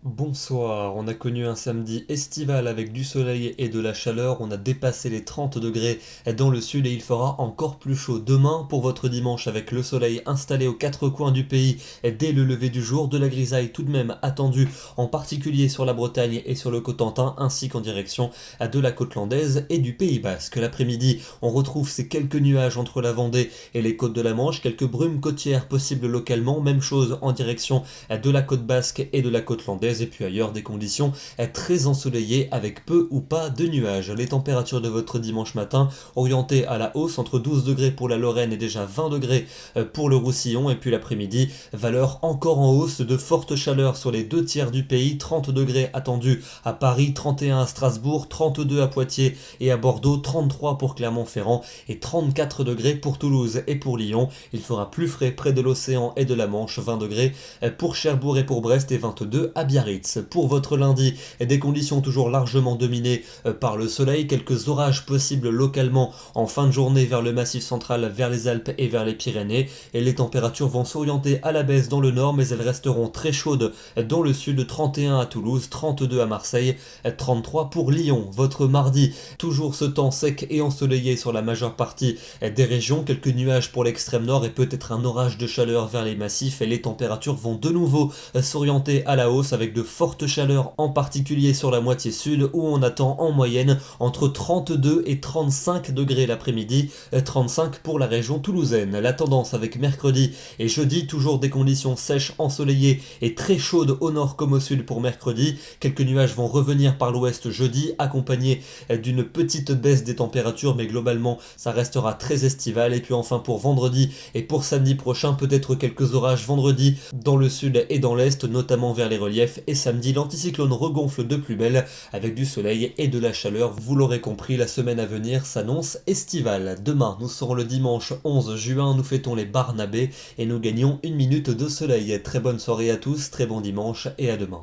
Bonsoir, on a connu un samedi estival avec du soleil et de la chaleur, on a dépassé les 30 degrés dans le sud et il fera encore plus chaud demain pour votre dimanche avec le soleil installé aux quatre coins du pays dès le lever du jour, de la grisaille tout de même attendue en particulier sur la Bretagne et sur le Cotentin ainsi qu'en direction de la côte landaise et du Pays Basque. L'après-midi, on retrouve ces quelques nuages entre la Vendée et les côtes de la Manche, quelques brumes côtières possibles localement, même chose en direction de la côte basque et de la côte landaise. Et puis ailleurs des conditions très ensoleillées avec peu ou pas de nuages. Les températures de votre dimanche matin orientées à la hausse entre 12 degrés pour la Lorraine et déjà 20 degrés pour le Roussillon, et puis l'après-midi, valeur encore en hausse, de forte chaleur sur les deux tiers du pays, 30 degrés attendus à Paris, 31 à Strasbourg, 32 à Poitiers et à Bordeaux, 33 pour Clermont-Ferrand et 34 degrés pour Toulouse et pour Lyon. Il fera plus frais près de l'océan et de la Manche, 20 degrés pour Cherbourg et pour Brest et 22 à Biarritz. Pour votre lundi, des conditions toujours largement dominées par le soleil, quelques orages possibles localement en fin de journée vers le Massif central, vers les Alpes et vers les Pyrénées, et les températures vont s'orienter à la baisse dans le nord, mais elles resteront très chaudes dans le sud, 31 à Toulouse, 32 à Marseille, 33 pour Lyon. Votre mardi, toujours ce temps sec et ensoleillé sur la majeure partie des régions, quelques nuages pour l'extrême nord et peut-être un orage de chaleur vers les massifs, et les températures vont de nouveau s'orienter à la hausse avec de fortes chaleurs, en particulier sur la moitié sud où on attend en moyenne entre 32 et 35 degrés l'après-midi, 35 pour la région toulousaine. La tendance avec mercredi et jeudi, toujours des conditions sèches, ensoleillées et très chaudes au nord comme au sud pour mercredi. Quelques nuages vont revenir par l'ouest jeudi, accompagnés d'une petite baisse des températures, mais globalement ça restera très estival. Et puis enfin pour vendredi et pour samedi prochain, peut-être quelques orages vendredi dans le sud et dans l'est, notamment vers les reliefs, et samedi l'anticyclone regonfle de plus belle avec du soleil et de la chaleur. Vous l'aurez compris, la semaine à venir s'annonce estivale. Demain, nous serons le dimanche 11 juin, nous fêtons les Barnabés et nous gagnons une minute de soleil. Très bonne soirée à tous, très bon dimanche et à demain.